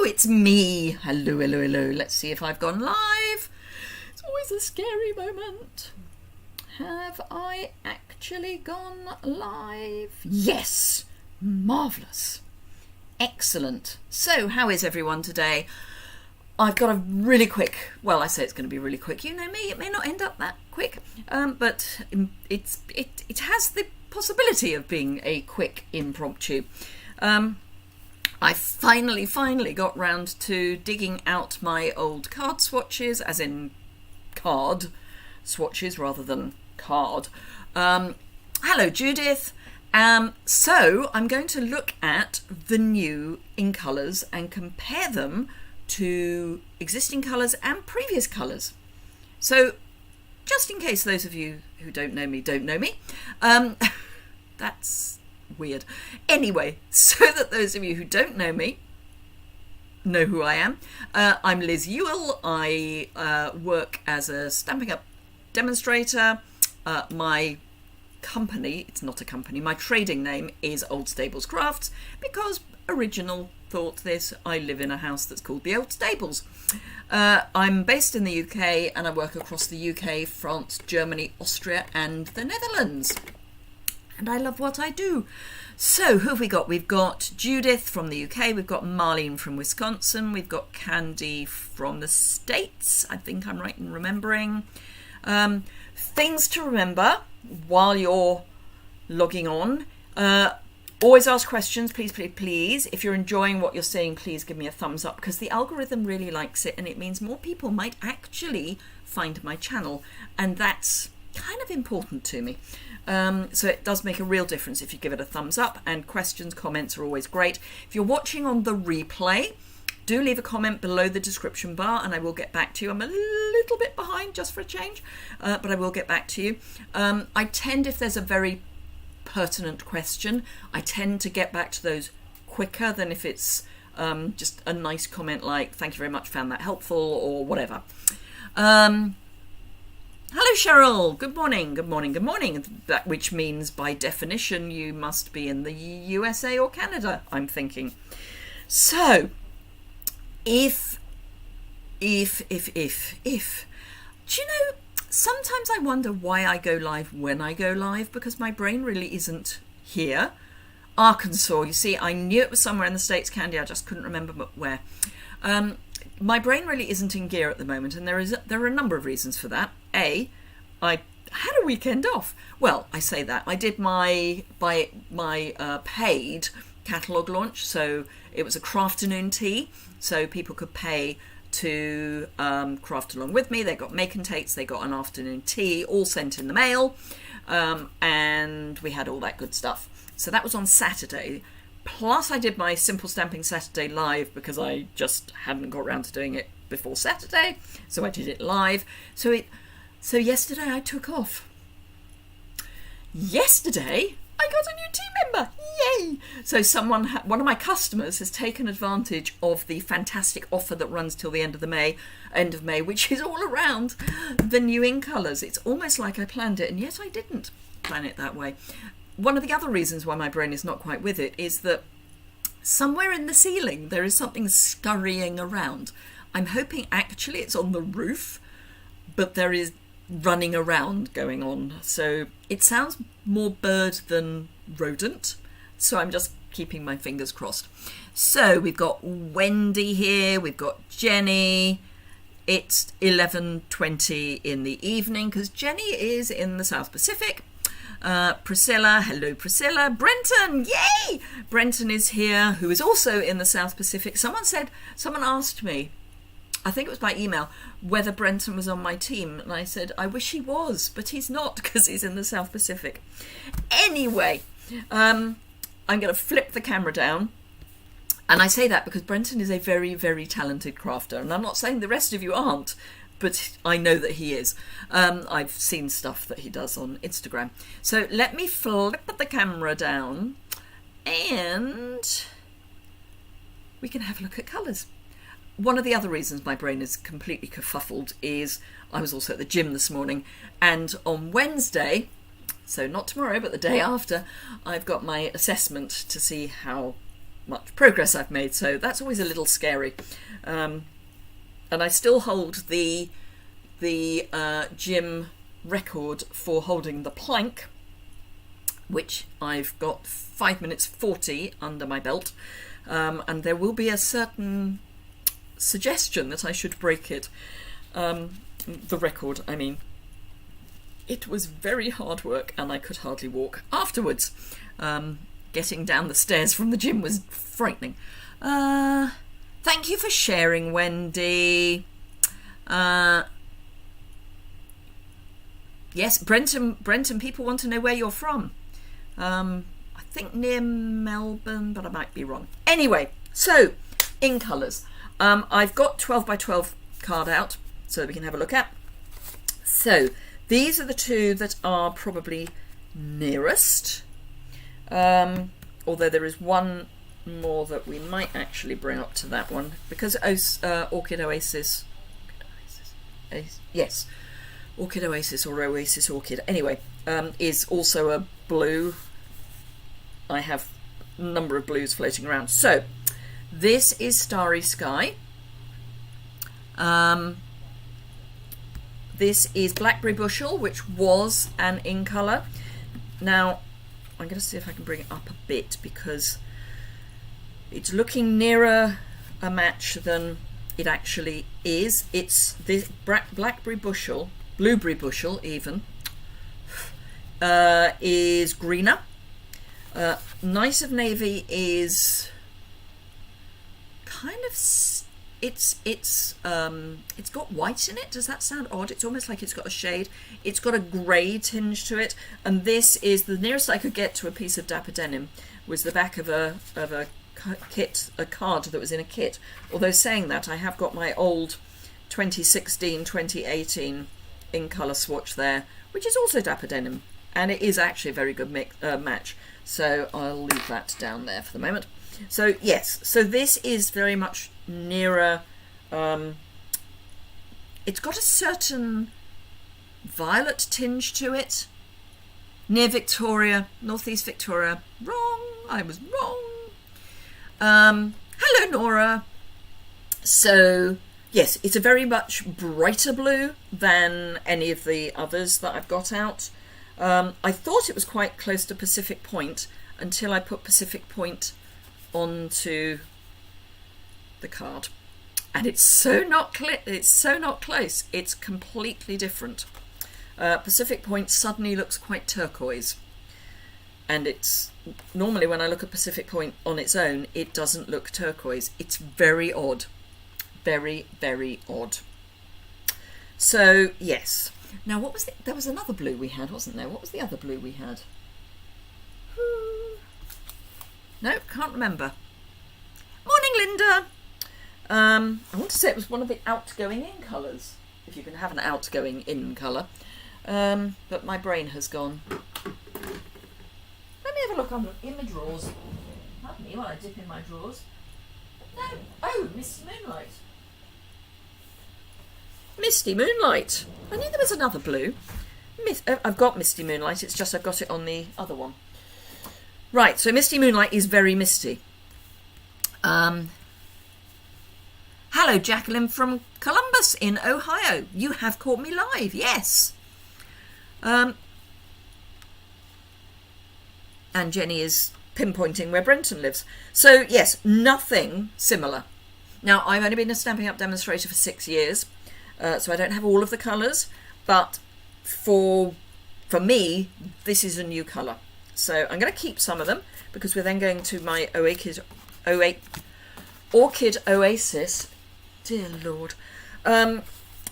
it's me. Hello, hello, hello. Let's see if I've gone live. It's always a scary moment. Have I actually gone live? Yes. Marvellous. Excellent. So, how is everyone today? I've got a really quick, well, I say it's going to be really quick. You know me, it may not end up that quick, but it has the possibility of being a quick impromptu. I finally got round to digging out my old card swatches, as in card swatches rather than card. Hello, Judith. So I'm going to look at the new InColors and compare them to existing colours and previous colours. So just in case those of you who don't know me, that's weird. Anyway, so that those of you who don't know me know who I am, I'm Liz Yuille. I work as a Stampin' Up demonstrator. My company, it's not a company, my trading name is Old Stables Crafts, because original thought this, I live in a house that's called the Old Stables. I'm based in the UK and I work across the UK, France, Germany, Austria and the Netherlands. And I love what I do. So who have we got? We've got Judith from the UK, we've got Marlene from Wisconsin, we've got Candy from the States, I think I'm right in remembering. Things to remember while you're logging on. Always ask questions, please, please, please. If you're enjoying what you're seeing, please give me a thumbs up, because the algorithm really likes it and it means more people might actually find my channel, and that's kind of important to me. So it does make a real difference if you give it a thumbs up, and questions, comments are always great. If you're watching on the replay, do leave a comment below the description bar and I will get back to you. I'm a little bit behind just for a change, but I will get back to you. I tend, if there's a very pertinent question, I tend to get back to those quicker than if it's just a nice comment like, thank you very much, found that helpful, or whatever. Hello Cheryl, good morning, good morning, good morning. That which means by definition you must be in the USA or Canada, I'm thinking. So if do you know, sometimes I wonder why I go live when I go live, because my brain really isn't here. Arkansas, you see, I knew it was somewhere in the States, Candy, I just couldn't remember where. My brain really isn't in gear at the moment, and there are a number of reasons for that. A, I had a weekend off. Well, I say that. I did my paid catalogue launch, so it was a crafternoon tea, so people could pay to craft along with me. They got make and takes, they got an afternoon tea, all sent in the mail, and we had all that good stuff. So that was on Saturday. Plus I did my Simple Stamping Saturday live, because I just hadn't got around to doing it before Saturday, so I did it live. So yesterday I took off. Yesterday I got a new team member, yay! So one of my customers has taken advantage of the fantastic offer that runs till the end of May, which is all around the new InColors. It's almost like I planned it, and yet I didn't plan it that way. One of the other reasons why my brain is not quite with it is that somewhere in the ceiling there is something scurrying around. I'm hoping actually it's on the roof, but there is running around going on. So it sounds more bird than rodent. So I'm just keeping my fingers crossed. So we've got Wendy here, we've got Jenny. It's 11:20 in the evening because Jenny is in the South Pacific. Priscilla, hello Priscilla. Brenton, yay! Brenton is here, who is also in the South Pacific. Someone asked me, I think it was by email, whether Brenton was on my team, and I said I wish he was, but he's not, because he's in the South Pacific. Anyway, I'm going to flip the camera down, and I say that because Brenton is a very, very talented crafter, and I'm not saying the rest of you aren't, but I know that he is. I've seen stuff that he does on Instagram. So let me flip the camera down and we can have a look at colours. One of the other reasons my brain is completely kerfuffled is I was also at the gym this morning, and on Wednesday, so not tomorrow but the day after, I've got my assessment to see how much progress I've made, so that's always a little scary. And I still hold the gym record for holding the plank, which I've got 5 minutes 40 under my belt, and there will be a certain suggestion that I should break it. The record, I mean. It was very hard work and I could hardly walk afterwards. Getting down the stairs from the gym was frightening. Thank you for sharing, Wendy. Yes, Brenton, people want to know where you're from. I think near Melbourne, but I might be wrong. Anyway, so InColors. I've got 12 by 12 card out so that we can have a look at. So these are the two that are probably nearest, although there is one more that we might actually bring up to that one, because Orchid Oasis, yes, Orchid Oasis or Oasis Orchid, anyway, is also a blue. I have a number of blues floating around. So this is Starry Sky. This is Blackberry Bushel, which was an InColor. Now, I'm going to see if I can bring it up a bit because it's looking nearer a match than it actually is. It's this Blackberry Bushel, Blueberry Bushel even, is greener. Night of Navy is kind of... It's got white in it. Does that sound odd? It's almost like it's got a shade. It's got a grey tinge to it, and this is the nearest I could get to a piece of dapper denim. Was the back of a card that was in a kit. Although saying that, I have got my old 2016-2018 InColor swatch there, which is also dapper denim, and it is actually a very good match. So I'll leave that down there for the moment. So yes, so this is very much nearer. It's got a certain violet tinge to it. Near Victoria, northeast Victoria. Wrong, I was wrong. Hello, Nora. So yes, it's a very much brighter blue than any of the others that I've got out. I thought it was quite close to Pacific Point until I put Pacific Point onto the card, and it's so not close. It's completely different. Pacific Point suddenly looks quite turquoise, and it's normally when I look at Pacific Point on its own, it doesn't look turquoise. It's very odd, very, very odd. So yes. Now what was there was another blue we had, wasn't there? What was the other blue we had? No, can't remember. Morning, Linda. I want to say it was one of the outgoing InColors, if you can have an outgoing InColor, but my brain has gone. Let me have a look in my drawers. Pardon me while I dip in my drawers. No, oh, Misty Moonlight. Misty Moonlight. I knew there was another blue. I've got Misty Moonlight, it's just I've got it on the other one. Right, so Misty Moonlight is very misty. Hello, Jacqueline from Columbus in Ohio. You have caught me live, yes. And Jenny is pinpointing where Brenton lives. So, yes, nothing similar. Now, I've only been a Stampin' Up! Demonstrator for 6 years, so I don't have all of the colours, but for me, this is a new colour. So I'm going to keep some of them because we're then going to my Orchid Oasis. Dear Lord.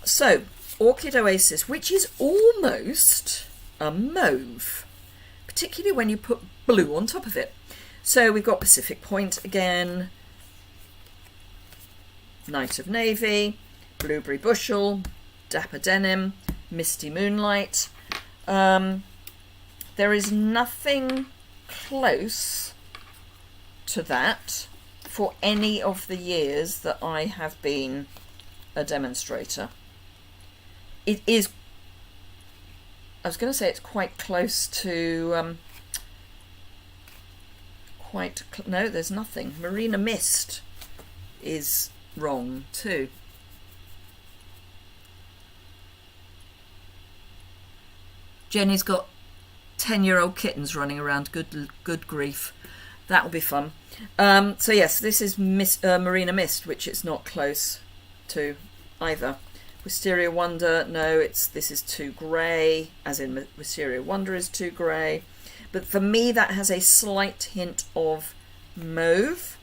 So Orchid Oasis, which is almost a mauve, particularly when you put blue on top of it. So we've got Pacific Point again, Night of Navy, Blueberry Bushel, Dapper Denim, Misty Moonlight. There is nothing close to that for any of the years that I have been a demonstrator. It is, I was going to say it's quite close to quite, no, there's nothing. Marina Mist is wrong too. Jenny's got 10-year-old kittens running around. Good grief. That'll be fun. So yes, this is Marina Mist, which it's not close to either. Wisteria Wonder, no, this is too grey, as in Wisteria Wonder is too grey. But for me, that has a slight hint of mauve,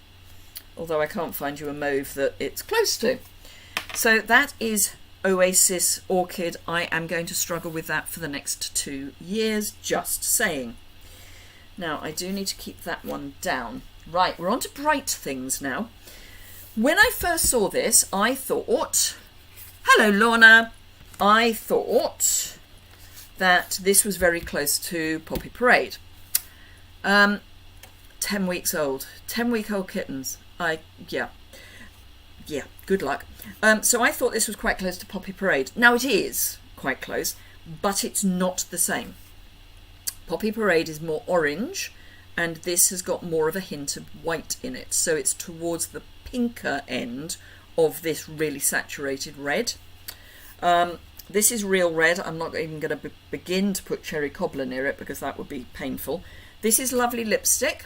although I can't find you a mauve that it's close to. So that is Oasis Orchid. I am going to struggle with that for the next 2 years, just saying. Now, I do need to keep that one down. Right, we're on to bright things now. When I first saw this, I thought... Hello, Lorna. I thought that this was very close to Poppy Parade. 10 weeks old. 10-week-old kittens. Yeah, good luck. So I thought this was quite close to Poppy Parade. Now, it is quite close, but it's not the same. Poppy Parade is more orange, and this has got more of a hint of white in it. So it's towards the pinker end of this really saturated red. This is real red. I'm not even going to begin to put Cherry Cobbler near it because that would be painful. This is Lovely Lipstick,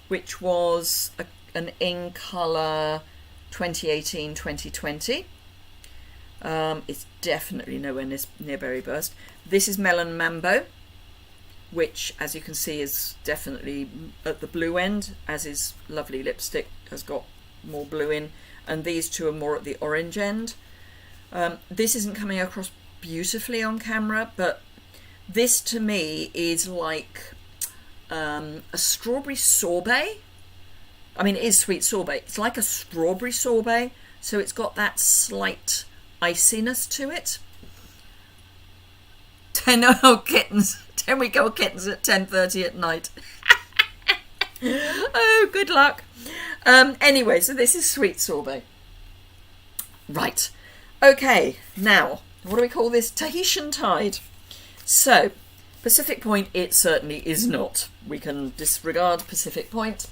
which was an InColor 2018-2020. It's definitely nowhere near Berry Burst. This is Melon Mambo, which, as you can see, is definitely at the blue end, as is Lovely Lipstick, has got more blue in, and these two are more at the orange end. This isn't coming across beautifully on camera, but this to me is like a strawberry sorbet. I mean, it is sweet sorbet. It's like a strawberry sorbet, so it's got that slight iciness to it. 10-week-old kittens. 10-week-old kittens at 10:30 at night. Oh, good luck. Anyway, so this is sweet sorbet. Right. Okay, now, what do we call this? Tahitian Tide. So, Pacific Point, it certainly is not. We can disregard Pacific Point.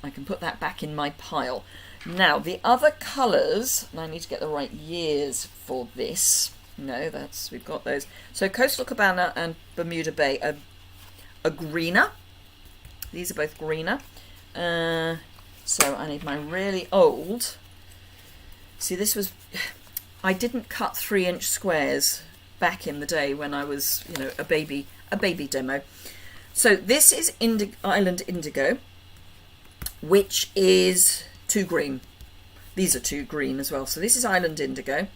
I can put that back in my pile. Now, the other colours, and I need to get the right years for this. No, we've got those. So Coastal Cabana and Bermuda Bay are greener. These are both greener. So I need my really old. See, this was... I didn't cut 3-inch squares back in the day when I was, a baby demo. So this is Island Indigo, which is too green. These are too green as well. So this is Island Indigo.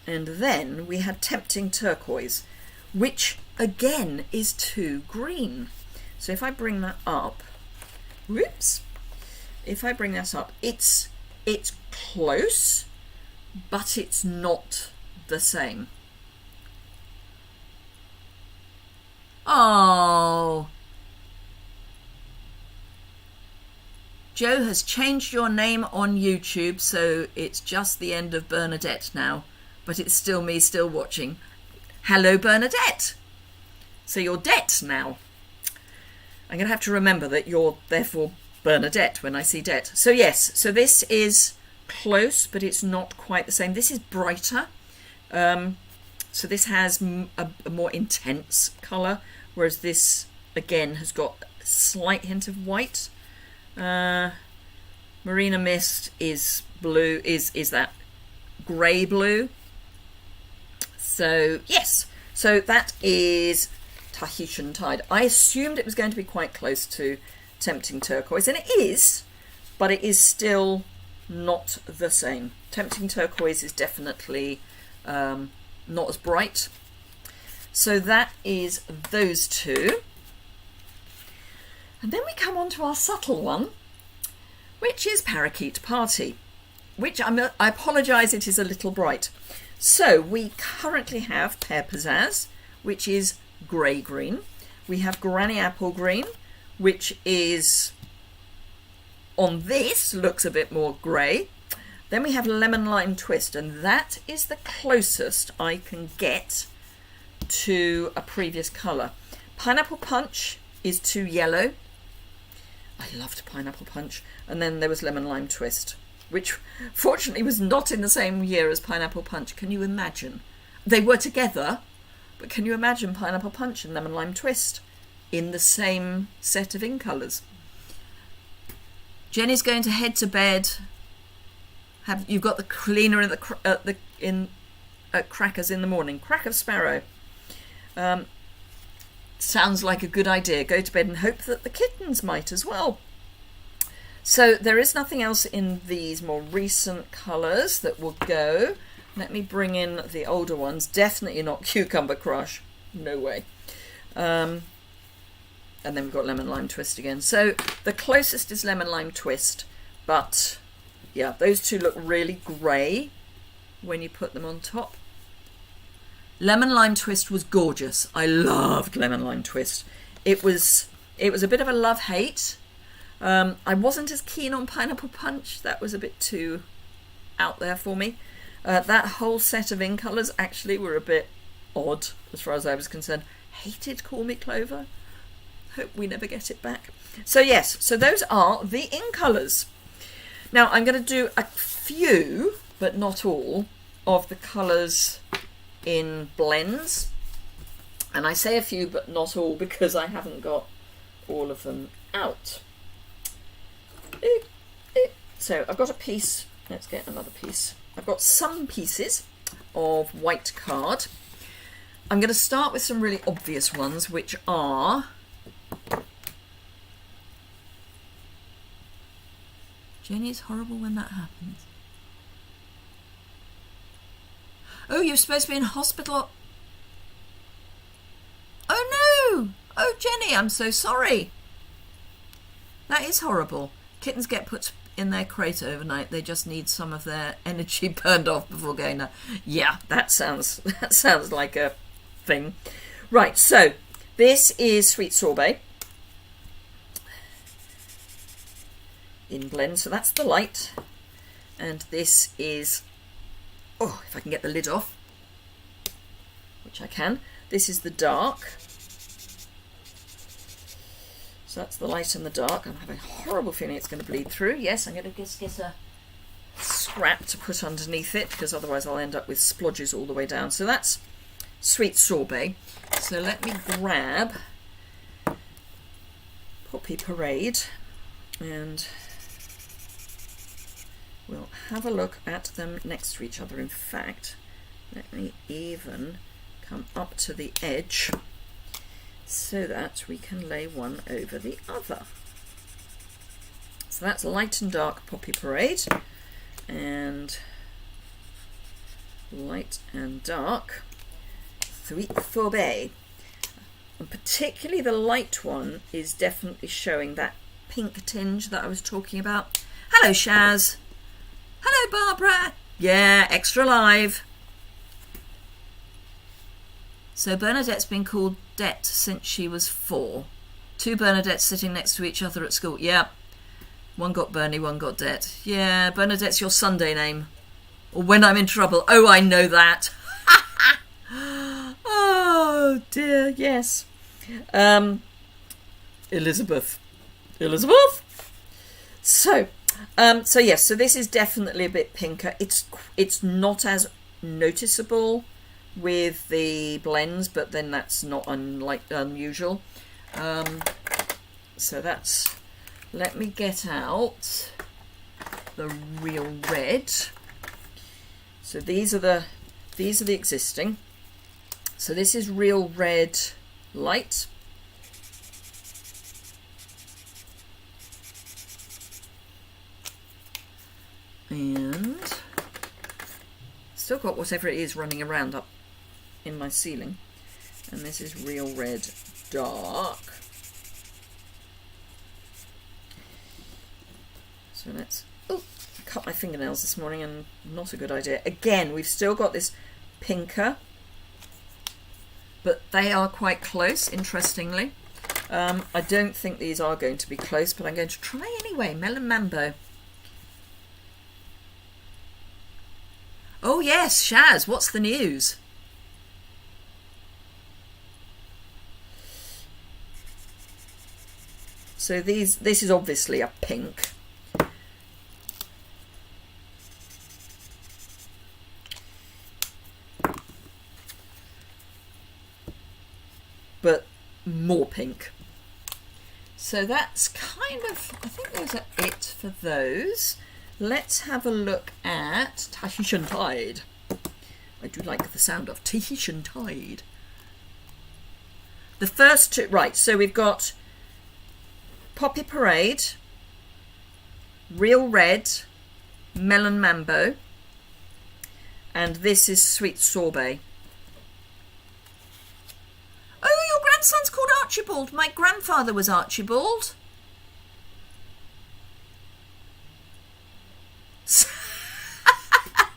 And then we had Tempting Turquoise, which again is too green. So if I bring that up, whoops, if I bring that up, it's close, but it's not the same. Oh, Joe has changed your name on YouTube, so it's just the end of Bernadette now. But it's still me still watching. Hello, Bernadette. So you're Det now. I'm going to have to remember that you're therefore Bernadette when I see Det. So yes, so this is close, but it's not quite the same. This is brighter. So this has a more intense colour, whereas this, again, has got a slight hint of white. Marina Mist is blue, is that grey blue. So, yes, so that is Tahitian Tide. I assumed it was going to be quite close to Tempting Turquoise, and it is, but it is still not the same. Tempting Turquoise is definitely not as bright. So that is those two. And then we come on to our subtle one, which is Parakeet Party, which I apologise, it is a little bright. So we currently have Pear Pizzazz, which is grey-green. We have Granny Apple Green, which is, on this, looks a bit more grey. Then we have Lemon Lime Twist, and that is the closest I can get to a previous colour. Pineapple Punch is too yellow. I loved pineapple punch. And then there was lemon lime twist, which fortunately was not in the same year as pineapple punch. Can you imagine? They were together, but can you imagine pineapple punch and lemon lime twist in the same set of InColors? Jenny's going to head to bed. You've got the cleaner at Crackers in the morning. Cracker Sparrow. Sounds like a good idea. Go to bed and hope that the kittens might as well. So there is nothing else in these more recent colours that will go. Let me bring in the older ones. Definitely not Cucumber Crush. No way. And then we've got Lemon Lime Twist again. So the closest is Lemon Lime Twist. But yeah, those two look really grey when you put them on top. Lemon Lime Twist was gorgeous. I loved Lemon Lime Twist. It was a bit of a love-hate. I wasn't as keen on Pineapple Punch. That was a bit too out there for me. That whole set of InColors actually were a bit odd as far as I was concerned. Hated Call Me Clover. Hope we never get it back. So yes, so those are the InColors. Now I'm going to do a few, but not all, of the colours in blends. And I say a few, but not all, because I haven't got all of them out. So I've got a piece. Let's get another piece. I've got some pieces of white card. I'm going to start with some really obvious ones, which are Jenny, it's horrible when that happens. Oh, you're supposed to be in hospital. Oh no! Oh Jenny, I'm so sorry. That is horrible. Kittens get put in their crate overnight. They just need some of their energy burned off before going there. Yeah, that sounds like a thing. Right, so this is Sweet Sorbet in blend. So that's the light. And this is, oh, if I can get the lid off, which I can. This is the dark. So that's the light and the dark. I'm having a horrible feeling it's going to bleed through. Yes, I'm going to just get a scrap to put underneath it, because otherwise I'll end up with splodges all the way down. So that's Sweet Sorbet. So let me grab Poppy Parade and we'll have a look at them next to each other. In fact, let me even come up to the edge so that we can lay one over the other. So that's light and dark Poppy Parade and light and dark Sweet Sorbet. And particularly the light one is definitely showing that pink tinge that I was talking about. Hello Shaz. Hello Barbara. Yeah, extra live. So Bernadette's been called Det since she was 4. 2 Bernadettes sitting next to each other at school. Yeah. One got Bernie, one got Det. Yeah, Bernadette's your Sunday name. Or when I'm in trouble. Oh, I know that. Oh dear, yes. Elizabeth. So yes, so this is definitely a bit pinker. It's not as noticeable with the blends, but then that's not unusual. So that's, let me get out the real red. So these are the existing. So this is real red light. And still got whatever it is running around up in my ceiling. And this is real red dark. So let's, oh, I cut my fingernails this morning and not a good idea. Again, we've still got this pinker, but they are quite close, interestingly. I don't think these are going to be close, but I'm going to try anyway. Melon Mambo. Oh yes, Shaz, what's the news? So this is obviously a pink. But more pink. So that's kind of, I think those are it for those. Let's have a look at Tahitian Tide. I do like the sound of Tahitian Tide. The first two, right, so we've got Poppy Parade, Real Red, Melon Mambo, and this is Sweet Sorbet. Oh, your grandson's called Archibald. My grandfather was Archibald.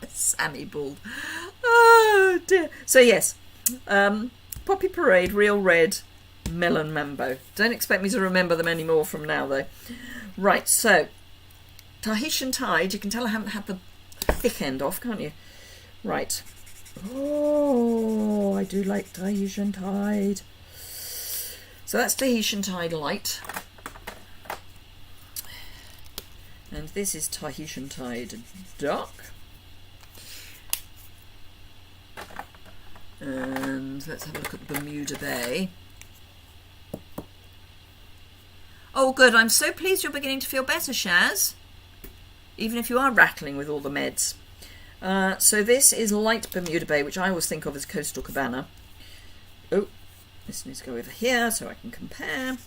Sammy Bald. Oh dear. So yes, Poppy Parade, Real Red, Melon Mambo. Don't expect me to remember them anymore from now though. Right, so Tahitian Tide. You can tell I haven't had the thick end off, can't you? Right. Oh, I do like Tahitian Tide. So that's Tahitian Tide Light. And this is Tahitian Tide Dark. And let's have a look at Bermuda Bay. Oh good, I'm so pleased you're beginning to feel better, Shaz. Even if you are rattling with all the meds. So this is Light Bermuda Bay, which I always think of as Coastal Cabana. Oh, this needs to go over here so I can compare.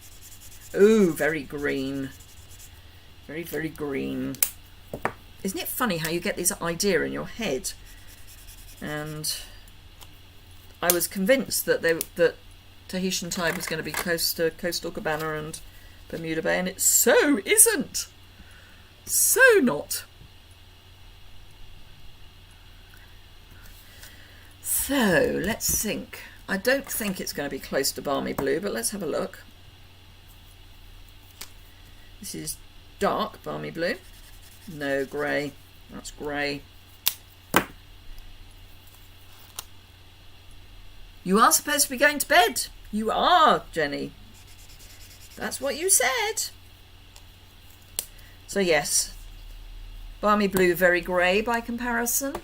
Oh, very green. Very, very green. Isn't it funny how you get this idea in your head? And I was convinced that that Tahitian Tide was going to be close to Coastal Cabana and Bermuda Bay, and it so isn't. So not. So let's think. I don't think it's going to be close to Balmy Blue, but let's have a look. This is dark Balmy Blue. No, grey. That's grey. You are supposed to be going to bed. You are, Jenny. That's what you said. So yes, Balmy Blue, very grey by comparison.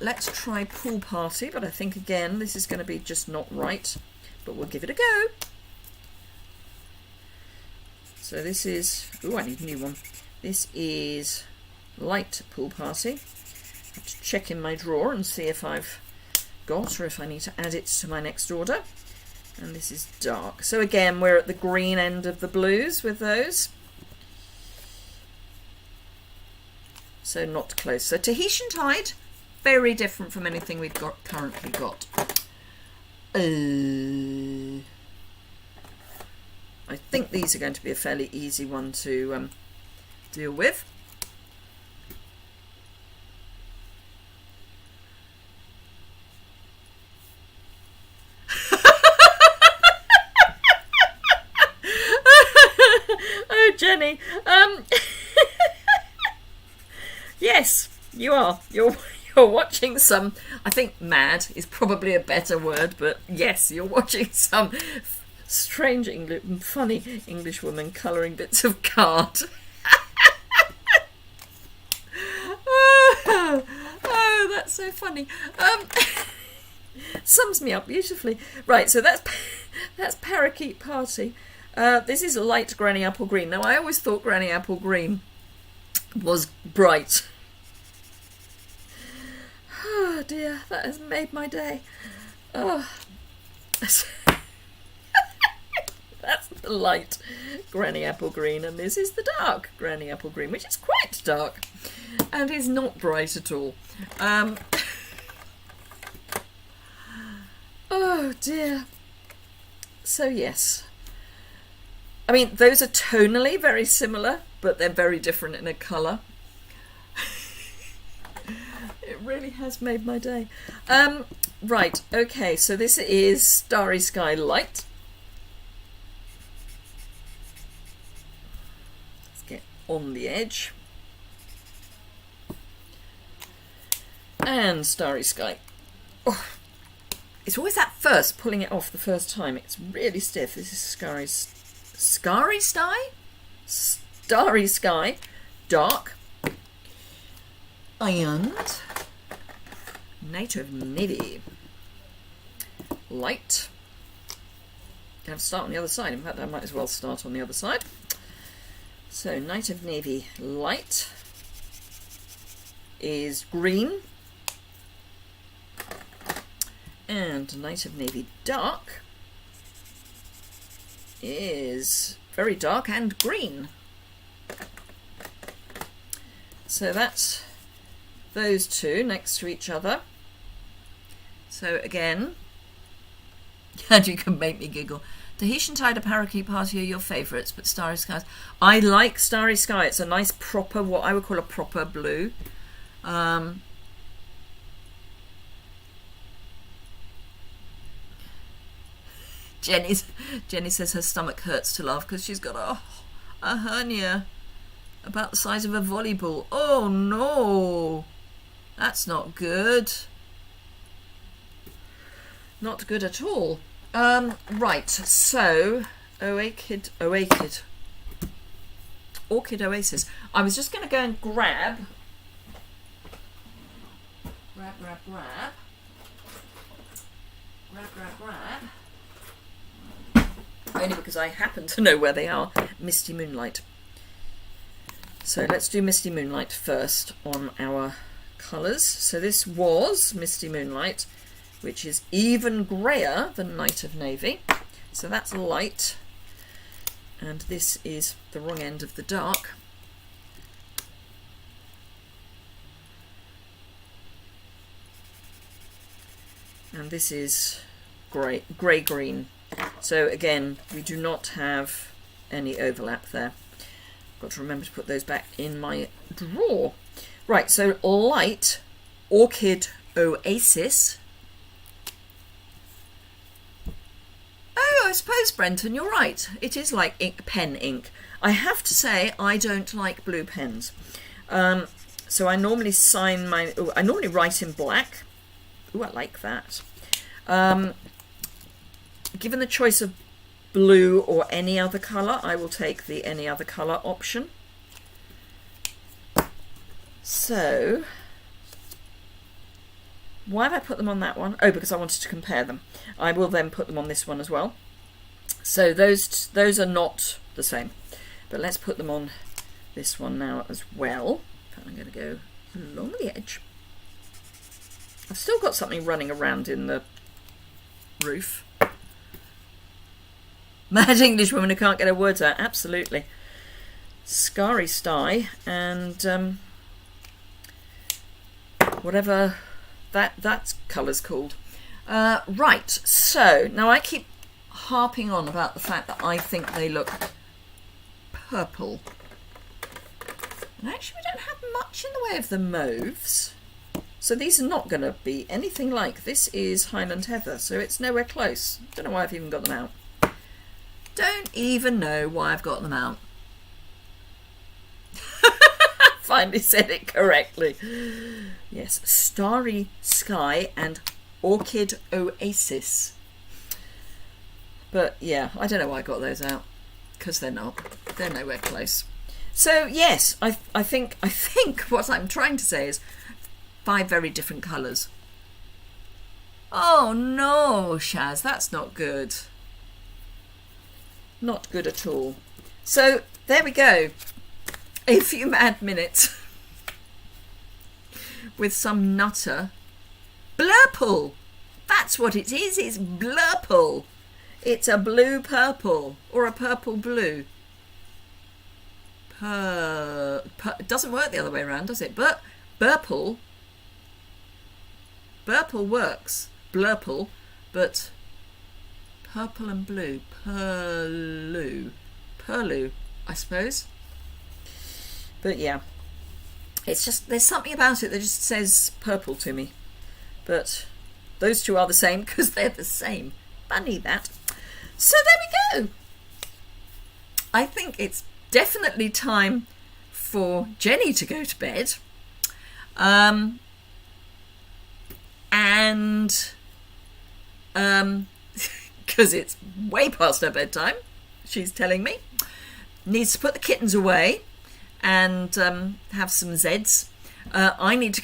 Let's try Pool Party, but I think again this is going to be just not right, but we'll give it a go. So this is, oh, I need a new one. This is Light Pool Party. I have to check in my drawer and see if I've got or if I need to add it to my next order. And this is dark. So again, we're at the green end of the blues with those. So not close. So Tahitian Tide, very different from anything we've currently got. I think these are going to be a fairly easy one to deal with. Oh, Jenny. Yes, you are. You're watching some, I think mad is probably a better word, but yes, you're watching some strange funny English woman colouring bits of card. Oh, that's so funny. Sums me up beautifully. Right, so that's Parakeet Party. This is Light Granny Apple Green. Now, I always thought Granny Apple Green was bright. Oh dear, that has made my day. Oh. That's the light Granny Apple Green, and this is the dark Granny Apple Green, which is quite dark and is not bright at all. Oh dear. So yes, I mean those are tonally very similar, but they're very different in a colour. It really has made my day. Right, okay, so this is Starry Sky Light. Let's get on the edge. And Starry Sky. Oh, it's always that first, pulling it off the first time. It's really stiff. This is Starry Sky, dark, and Night of Navy, light. Going to start on the other side. In fact, I might as well start on the other side. So Night of Navy light is green, and Night of Navy dark is very dark and green. So that's those two next to each other. So again, and you can make me giggle. Tahitian Tide and Parakeet Party are your favourites, but Starry Skies. I like Starry Sky. It's a nice proper, what I would call a proper blue. Jenny says her stomach hurts to laugh because she's got a hernia about the size of a volleyball. Oh no, that's not good. Not good at all. Right, so Orchid Oasis. I was just going to go and grab. Only because I happen to know where they are. Misty Moonlight. So let's do Misty Moonlight first on our colours. So this was Misty Moonlight, which is even greyer than Night of Navy. So that's light. And this is the wrong end of the dark. And this is grey-green. So again, we do not have any overlap there. Got to remember to put those back in my drawer. Right, so light, Orchid Oasis. Oh, I suppose, Brenton, you're right. It is like pen ink. I have to say, I don't like blue pens. So I normally I normally write in black. Ooh, I like that. Given the choice of blue or any other colour, I will take the any other colour option. So, why have I put them on that one? Oh, because I wanted to compare them. I will then put them on this one as well. So those are not the same. But let's put them on this one now as well. I'm going to go along the edge. I've still got something running around in the roof. Mad English woman who can't get her words out. Absolutely. Starry Sky and whatever that colour's called. Right, so now I keep harping on about the fact that I think they look purple. And actually we don't have much in the way of the mauves. So these are not going to be anything like. This is Highland Heather, so it's nowhere close. Don't know why I've even got them out. Don't even know why I've got them out. Finally said it correctly. Yes, Starry Sky and Orchid Oasis. But yeah, I don't know why I got those out, because they're not. They're nowhere close. So yes, I think what I'm trying to say is 5 very different colours. Oh no, Shaz, that's not good. Not good at all. So there we go. A few mad minutes with some nutter. Blurple. That's what it is. It's blurple. It's a blue purple or a purple blue. It doesn't work the other way around, does it? But burple works. Blurple, but purple and blue. Purlu, I suppose. But yeah, it's just, there's something about it that just says purple to me. But those two are the same because they're the same. Funny that. So there we go. I think it's definitely time for Jenny to go to bed. Because it's way past her bedtime. she's telling me. Needs to put the kittens away and have some Zeds. I need to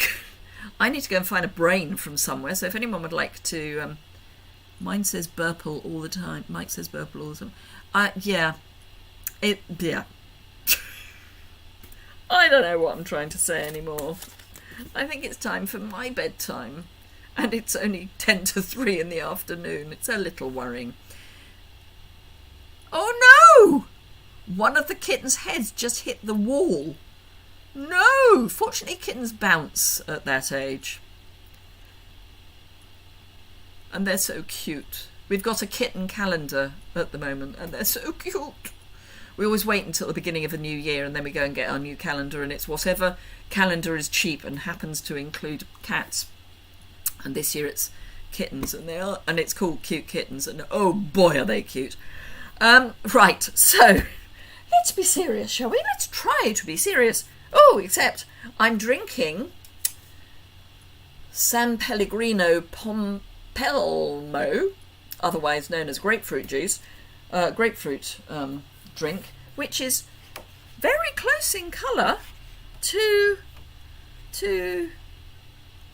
go and find a brain from somewhere. So if anyone would like to, mine says Burple all the time. Mike says Burple all the time. Yeah. I don't know what I'm trying to say anymore. I think it's time for my bedtime. And it's only 10 to 3 in the afternoon. It's a little worrying. Oh no! One of the kittens' heads just hit the wall. No! Fortunately, kittens bounce at that age. And they're so cute. We've got a kitten calendar at the moment, and they're so cute. We always wait until the beginning of a new year, and then we go and get our new calendar, and it's whatever calendar is cheap and happens to include cats. And this year it's kittens, and it's called Cute Kittens, and oh boy are they cute. Right, so let's be serious, shall we? Let's try to be serious. Oh, except I'm drinking San Pellegrino Pompelmo, otherwise known as grapefruit juice, grapefruit drink, which is very close in colour to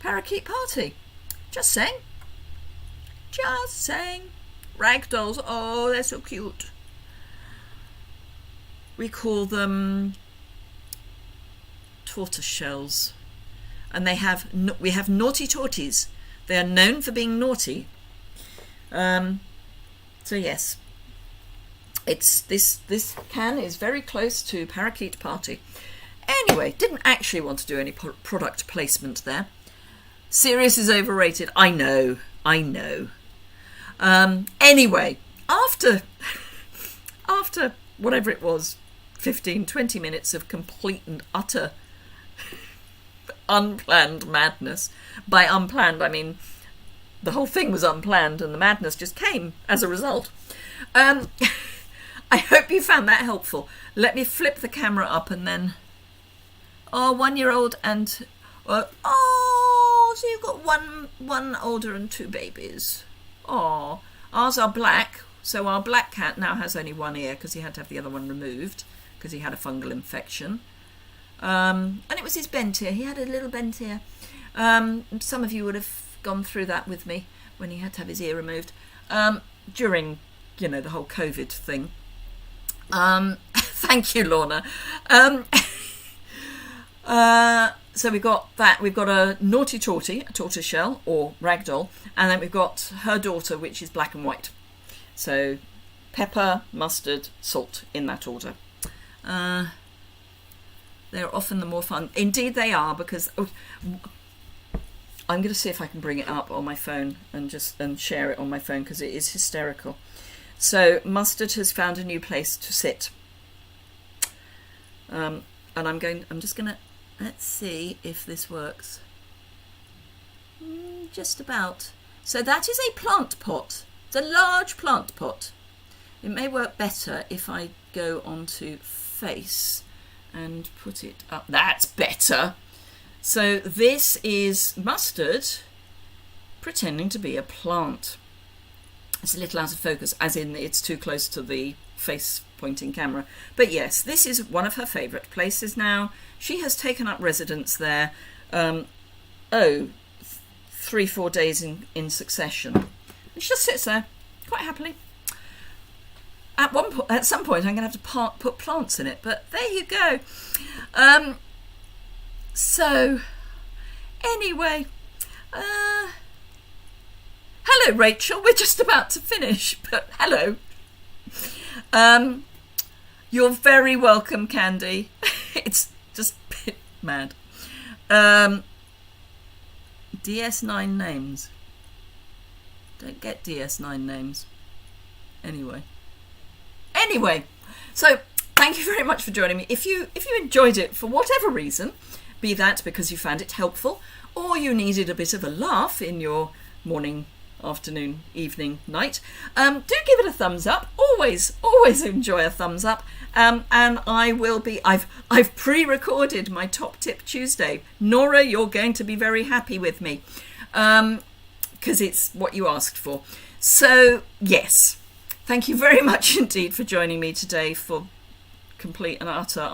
Parakeet Party. Just saying. Just saying. Ragdolls, oh, they're so cute. We call them tortoise shells, and we have naughty torties. They are known for being naughty. So yes, it's this can is very close to Parakeet Party. Anyway, didn't actually want to do any product placement there. Serious is overrated. I know. Anyway, after whatever it was, 15-20 minutes of complete and utter unplanned madness. By unplanned, I mean the whole thing was unplanned and the madness just came as a result. I hope you found that helpful. Let me flip the camera up and then... Oh, 1-year-old and... so you've got one older and 2 babies. Oh, ours are black. So our black cat now has only one ear because he had to have the other one removed because he had a fungal infection. And it was his bent ear. He had a little bent ear. Some of you would have gone through that with me when he had to have his ear removed during, the whole COVID thing. Thank you, Lorna. So we've got that. We've got a naughty tortie, a tortoise shell or ragdoll, and then we've got her daughter, which is black and white. So pepper, mustard, salt in that order. They're often the more fun. Indeed they are, because I'm going to see if I can bring it up on my phone and share it on my phone because it is hysterical. So Mustard has found a new place to sit. And I'm just going to, let's see if this works. Just about. So that is a plant pot. It's a large plant pot. It may work better if I go onto face and put it up. That's better. So this is Mustard pretending to be a plant. It's a little out of focus, as in it's too close to the face pointing camera. But yes, this is one of her favourite places now. She has taken up residence there 3-4 days in succession. And she just sits there quite happily. At some point I'm going to have to put plants in it, but there you go. So anyway, hello Rachel, we're just about to finish, but hello. You're very welcome, Candy. It's just a bit mad. DS9 names. Don't get DS9 names. Anyway, so thank you very much for joining me. If you enjoyed it for whatever reason, be that because you found it helpful or you needed a bit of a laugh in your morning, afternoon, evening, night, do give it a thumbs up. Always enjoy a thumbs up. And I will be, I've pre-recorded my Top Tip Tuesday. Nora, you're going to be very happy with me because it's what you asked for. So yes, thank you very much indeed for joining me today for complete and utter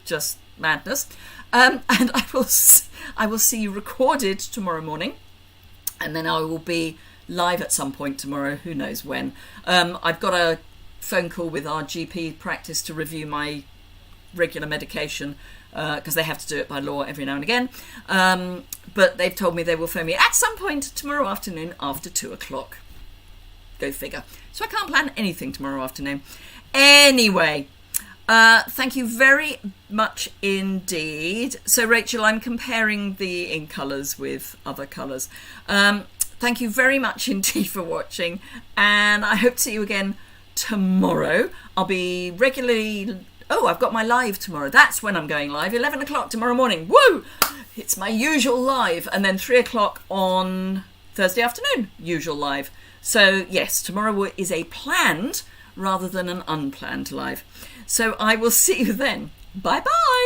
just madness. And I will see you recorded tomorrow morning, and then I will be live at some point tomorrow, who knows when. I've got a phone call with our GP practice to review my regular medication, because they have to do it by law every now and again. But they've told me they will phone me at some point tomorrow afternoon after 2:00. Go figure. So I can't plan anything tomorrow afternoon. Anyway, thank you very much indeed. So Rachel, I'm comparing the InColors with other colours. Thank you very much indeed for watching, and I hope to see you again tomorrow. I'll be regularly... Oh, I've got my live tomorrow. That's when I'm going live. 11 o'clock tomorrow morning. Woo! It's my usual live. And then 3 o'clock on Thursday afternoon. Usual live. So, yes, tomorrow is a planned rather than an unplanned live. So I will see you then. Bye-bye.